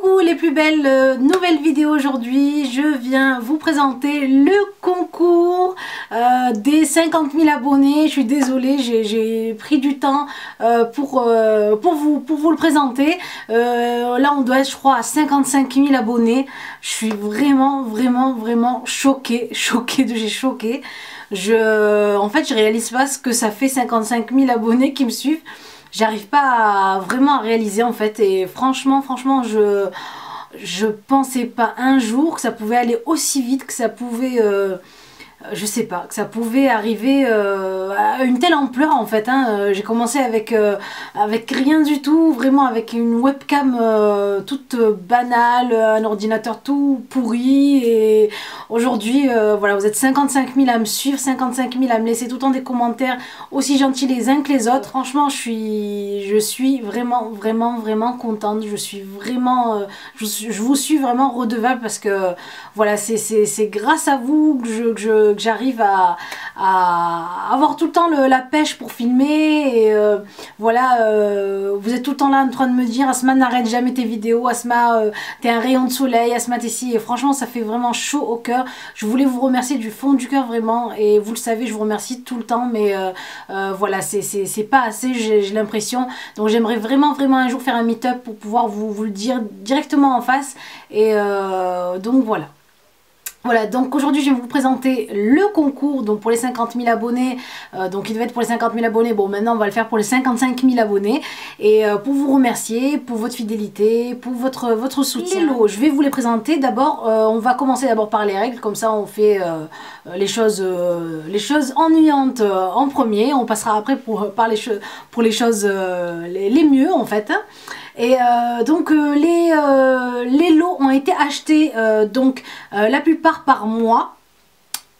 Coucou les plus belles, nouvelle vidéo aujourd'hui. Je viens vous présenter le concours des 50 000 abonnés. Je suis désolée, j'ai pris du temps pour vous le présenter. Là on doit être, je crois, à 55 000 abonnés. Je suis vraiment choquée, j'ai choqué. En fait je réalise pas ce que ça fait 55 000 abonnés qui me suivent. J'arrive pas vraiment à réaliser en fait, et franchement je pensais pas un jour que ça pouvait aller aussi vite, que ça pouvait je sais pas, que ça pouvait arriver à une telle ampleur en fait, hein. J'ai commencé avec rien du tout, vraiment avec une webcam toute banale, un ordinateur tout pourri, et aujourd'hui voilà, vous êtes 55 000 à me suivre, 55 000 à me laisser tout le temps des commentaires aussi gentils les uns que les autres. Franchement je suis vraiment contente, je suis vraiment je vous suis vraiment redevable, parce que voilà, c'est grâce à vous que j'arrive à avoir tout le temps la pêche pour filmer, et voilà, vous êtes tout le temps là en train de me dire: Asma, n'arrête jamais tes vidéos, Asma, t'es un rayon de soleil, Asma t'es ci, et franchement ça fait vraiment chaud au cœur. Je voulais vous remercier du fond du cœur vraiment, et vous le savez, je vous remercie tout le temps, mais voilà, c'est pas assez, j'ai l'impression. Donc j'aimerais vraiment un jour faire un meet-up pour pouvoir vous le dire directement en face, et donc voilà. Voilà, donc aujourd'hui je vais vous présenter le concours donc pour les 50 000 abonnés. Donc il devait être pour les 50 000 abonnés, bon maintenant on va le faire pour les 55 000 abonnés. Et pour vous remercier pour votre fidélité, pour votre soutien. Les lots, je vais vous les présenter. D'abord, on va commencer d'abord par les règles, comme ça on fait les choses ennuyantes en premier. On passera après pour les choses les mieux en fait. Et donc les lots ont été achetés donc la plupart par mois.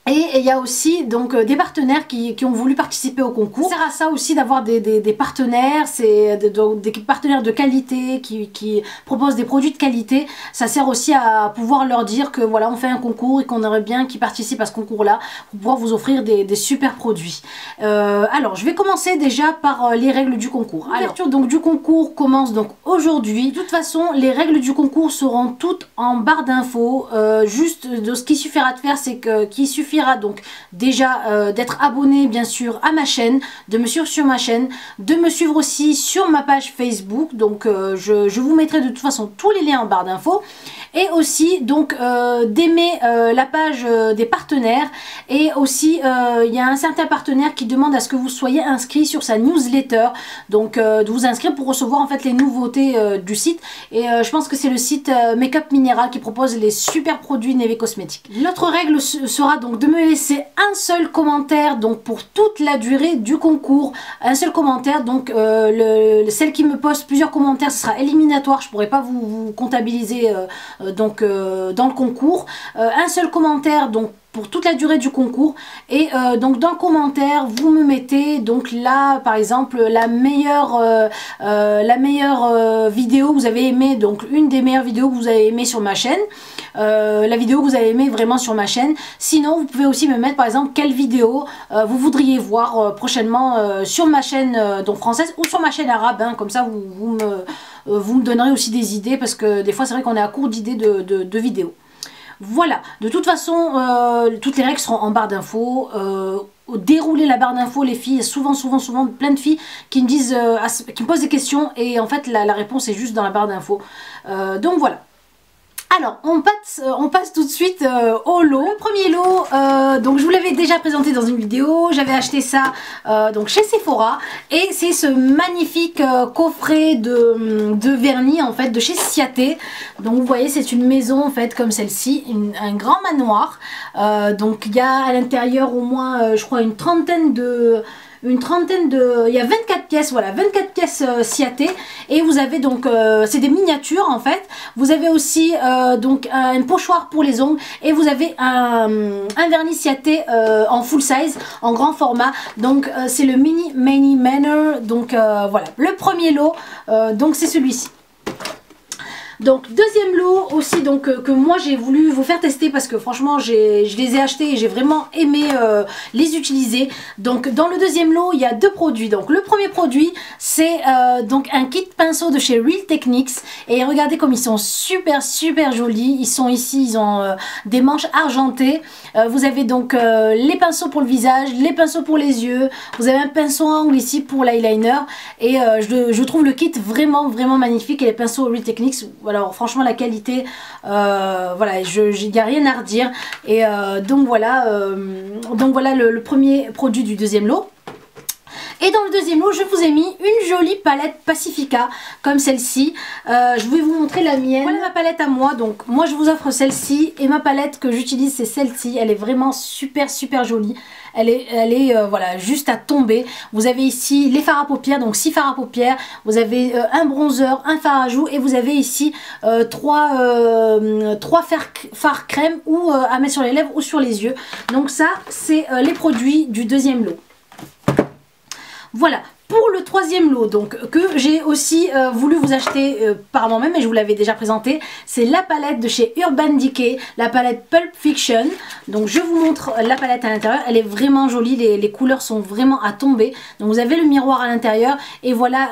Et il y a aussi donc des partenaires qui ont voulu participer au concours. Ça sert à ça aussi d'avoir des partenaires, c'est des partenaires de qualité qui proposent des produits de qualité. Ça sert aussi à pouvoir leur dire que voilà, on fait un concours et qu'on aimerait bien qu'ils participent à ce concours là pour pouvoir vous offrir des super produits. Alors je vais commencer déjà par les règles du concours. L'ouverture donc du concours commence donc aujourd'hui. De toute façon les règles du concours seront toutes en barre d'infos. Juste de ce qu'il suffira de faire, c'est qu'il suffit donc déjà d'être abonné bien sûr à ma chaîne, de me suivre sur ma chaîne, de me suivre aussi sur ma page Facebook. Donc je vous mettrai de toute façon tous les liens en barre d'infos, et aussi donc d'aimer la page des partenaires. Et aussi il y a un certain partenaire qui demande à ce que vous soyez inscrit sur sa newsletter, donc de vous inscrire pour recevoir en fait les nouveautés du site. Et je pense que c'est le site Make-up Minéral qui propose les super produits Neve Cosmetics. L'autre règle sera donc de me laisser un seul commentaire donc pour toute la durée du concours. Un seul commentaire, donc celle qui me poste plusieurs commentaires, ce sera éliminatoire, je pourrai pas vous comptabiliser donc dans le concours. Un seul commentaire donc pour toute la durée du concours. Et donc dans le commentaire vous me mettez donc là par exemple la meilleure vidéo que vous avez aimé, donc une des meilleures vidéos que vous avez aimé sur ma chaîne, la vidéo que vous avez aimé vraiment sur ma chaîne. Sinon vous pouvez aussi me mettre par exemple quelle vidéo vous voudriez voir prochainement sur ma chaîne donc française ou sur ma chaîne arabe, hein. Comme ça vous me donnerez aussi des idées, parce que des fois c'est vrai qu'on est à court d'idées de vidéos. Voilà, de toute façon, toutes les règles seront en barre d'infos. Dérouler la barre d'infos, les filles, souvent plein de filles qui me disent, qui me posent des questions, et en fait la réponse est juste dans la barre d'infos. Donc voilà. Alors on passe tout de suite au lot. Le premier lot, donc je vous l'avais déjà présenté dans une vidéo, j'avais acheté ça donc chez Sephora, et c'est ce magnifique coffret de vernis en fait de chez Ciaté. Donc vous voyez, c'est une maison en fait comme celle-ci, un grand manoir. Donc il y a à l'intérieur au moins je crois il y a 24 pièces, voilà, 24 pièces Ciaté. Et vous avez donc c'est des miniatures en fait. Vous avez aussi donc un pochoir pour les ongles, et vous avez un vernis Ciaté en full size, en grand format. Donc c'est le Mini Manor. Donc voilà, le premier lot donc c'est celui-ci. Donc deuxième lot aussi donc que moi j'ai voulu vous faire tester parce que franchement je les ai achetés et j'ai vraiment aimé les utiliser. Donc dans le deuxième lot il y a deux produits. Donc le premier produit c'est donc un kit pinceau de chez Real Techniques et regardez comme ils sont super jolis. Ils sont ici, ils ont des manches argentées. Vous avez donc les pinceaux pour le visage, les pinceaux pour les yeux. Vous avez un pinceau à ongles ici pour l'eyeliner et je trouve le kit vraiment magnifique et les pinceaux Real Techniques. Alors franchement la qualité, voilà, il n'y a rien à redire. Et donc voilà le premier produit du deuxième lot. Et dans le deuxième lot, je vous ai mis une jolie palette Pacifica, comme celle-ci. Je vais vous montrer la mienne. Voilà ma palette à moi. Donc moi je vous offre celle-ci. Et ma palette que j'utilise c'est celle-ci. Elle est vraiment super jolie. Elle est voilà, juste à tomber. Vous avez ici les fards à paupières, donc 6 fards à paupières. Vous avez un bronzer, un fard à joues. Et vous avez ici 3 fards crème ou à mettre sur les lèvres ou sur les yeux. Donc ça, c'est les produits du deuxième lot. Voilà, pour le troisième lot donc que j'ai aussi voulu vous acheter par moi-même et je vous l'avais déjà présenté, c'est la palette de chez Urban Decay, la palette Pulp Fiction. Donc je vous montre la palette à l'intérieur, elle est vraiment jolie, les couleurs sont vraiment à tomber. Donc vous avez le miroir à l'intérieur et voilà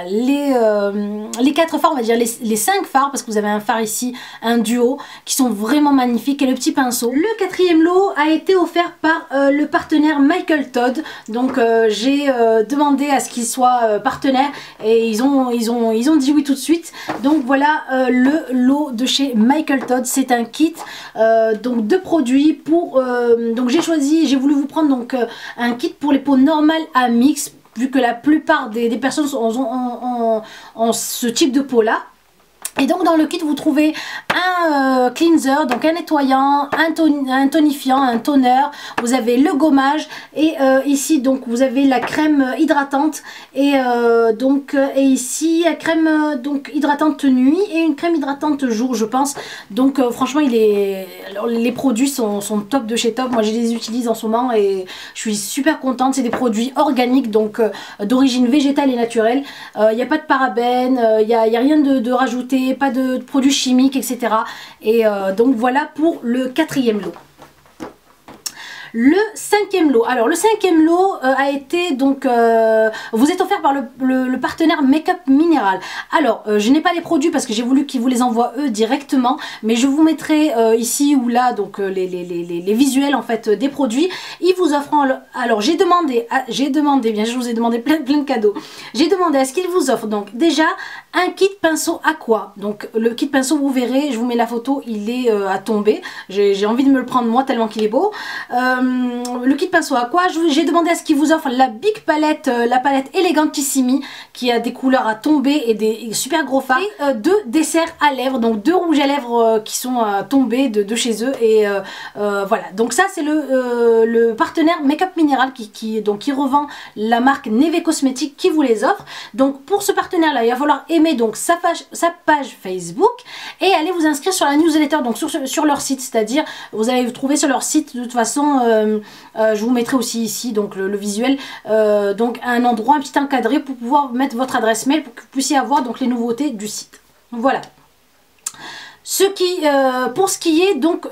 les 4 fards, on va dire les 5 fards parce que vous avez un fard ici, un duo qui sont vraiment magnifiques et le petit pinceau. Le quatrième lot a été offert par le partenaire Michael Todd. Donc j'ai demandé à ce qu'ils soient partenaires et ils ont dit oui tout de suite. Donc voilà le lot de chez Michael Todd, c'est un kit donc de produits pour donc j'ai voulu vous prendre donc un kit pour les peaux normales à mix vu que la plupart des personnes ont ce type de peau là. Et donc dans le kit vous trouvez un cleanser, donc un nettoyant, un tonifiant, un toner, vous avez le gommage et ici donc vous avez la crème hydratante et ici la crème donc hydratante nuit et une crème hydratante jour je pense. Donc franchement les produits sont top de chez top, moi je les utilise en ce moment et je suis super contente. C'est des produits organiques donc d'origine végétale et naturelle, il n'y a pas de parabènes, il n'y a rien de rajouté, pas de produits chimiques etc. Et donc voilà pour le quatrième lot. Le cinquième lot, alors le cinquième lot a été donc vous êtes offert par le partenaire Make-up Minéral. Alors je n'ai pas les produits parce que j'ai voulu qu'ils vous les envoient eux directement, mais je vous mettrai ici ou là donc les visuels en fait des produits. Ils vous offrent alors j'ai demandé bien je vous ai demandé plein de cadeaux. J'ai demandé à ce qu'ils vous offrent donc déjà un kit pinceau aqua. Donc le kit pinceau vous verrez, je vous mets la photo, il est à tomber. J'ai envie de me le prendre moi tellement qu'il est beau. Le kit pinceau aqua, j'ai demandé à ce qu'ils vous offrent la Big Palette, la palette Elegantissimi qui a des couleurs à tomber et des super gros fards et deux desserts à lèvres, donc deux rouges à lèvres qui sont tombés de chez eux et voilà. Donc ça c'est le partenaire Make-up Minéral qui revend la marque Neve Cosmetics qui vous les offre. Donc pour ce partenaire là il va falloir aimer donc sa page Facebook et aller vous inscrire sur la newsletter donc sur leur site, c'est-à-dire vous allez vous trouver sur leur site de toute façon. Je vous mettrai aussi ici donc le visuel, donc un endroit un petit encadré pour pouvoir mettre votre adresse mail pour que vous puissiez avoir donc les nouveautés du site. Voilà. Pour ce qui est donc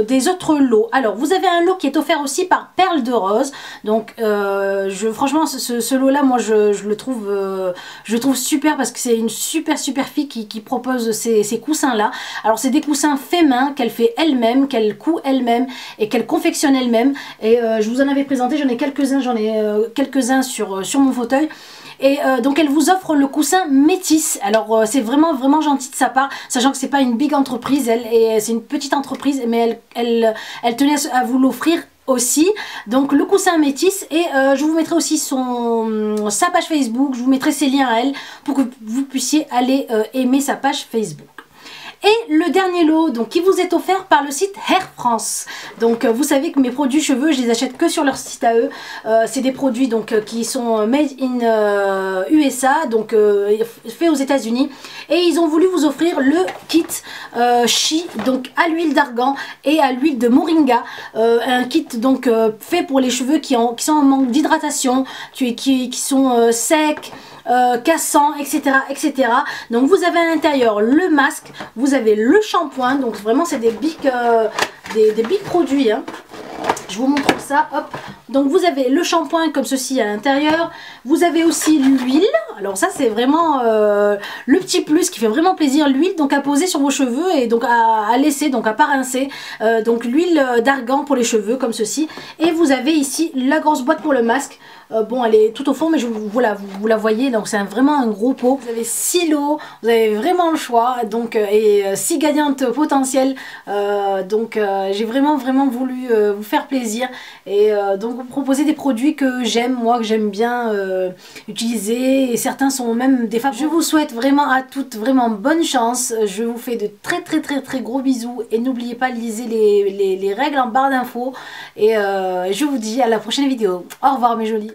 des autres lots, alors vous avez un lot qui est offert aussi par Perle de Rose. Donc franchement ce lot là moi je le trouve super parce que c'est une super fille qui propose ces coussins là. Alors c'est des coussins faits main qu'elle fait elle-même, qu'elle coud elle-même et qu'elle confectionne elle-même. Et je vous en avais présenté, j'en ai quelques-uns sur mon fauteuil. Et donc elle vous offre le coussin métis. Alors c'est vraiment gentil de sa part, sachant que c'est pas une big entreprise, c'est une petite entreprise, mais elle tenait à vous l'offrir aussi. Donc le coussin métis et je vous mettrai aussi sa page Facebook, je vous mettrai ses liens à elle pour que vous puissiez aller aimer sa page Facebook. Et le dernier lot donc qui vous est offert par le site Air France. Donc vous savez que mes produits cheveux je les achète que sur leur site à eux. C'est des produits donc qui sont made in USA, donc fait aux États-Unis. Et ils ont voulu vous offrir le kit Chi, donc à l'huile d'argan et à l'huile de moringa. Un kit donc fait pour les cheveux qui sont en manque d'hydratation, qui sont secs, cassant, etc., etc. Donc vous avez à l'intérieur le masque, vous avez le shampoing, donc vraiment c'est des big produits, hein. Je vous montre ça, hop. Donc vous avez le shampoing comme ceci à l'intérieur. Vous avez aussi l'huile. Alors ça c'est vraiment le petit plus qui fait vraiment plaisir. L'huile donc à poser sur vos cheveux et donc à laisser, donc à pas rincer. Donc l'huile d'argan pour les cheveux comme ceci. Et vous avez ici la grosse boîte pour le masque. Bon, elle est tout au fond, mais vous la voyez, donc c'est vraiment un gros pot. Vous avez 6 lots, vous avez vraiment le choix, donc, et 6 gagnantes potentielles. Donc j'ai vraiment voulu vous faire plaisir et donc vous proposer des produits que j'aime, moi, que j'aime bien utiliser, et certains sont même des favoris. Je vous souhaite vraiment à toutes vraiment bonne chance. Je vous fais de très gros bisous et n'oubliez pas de liser les règles en barre d'infos et je vous dis à la prochaine vidéo. Au revoir mes jolis.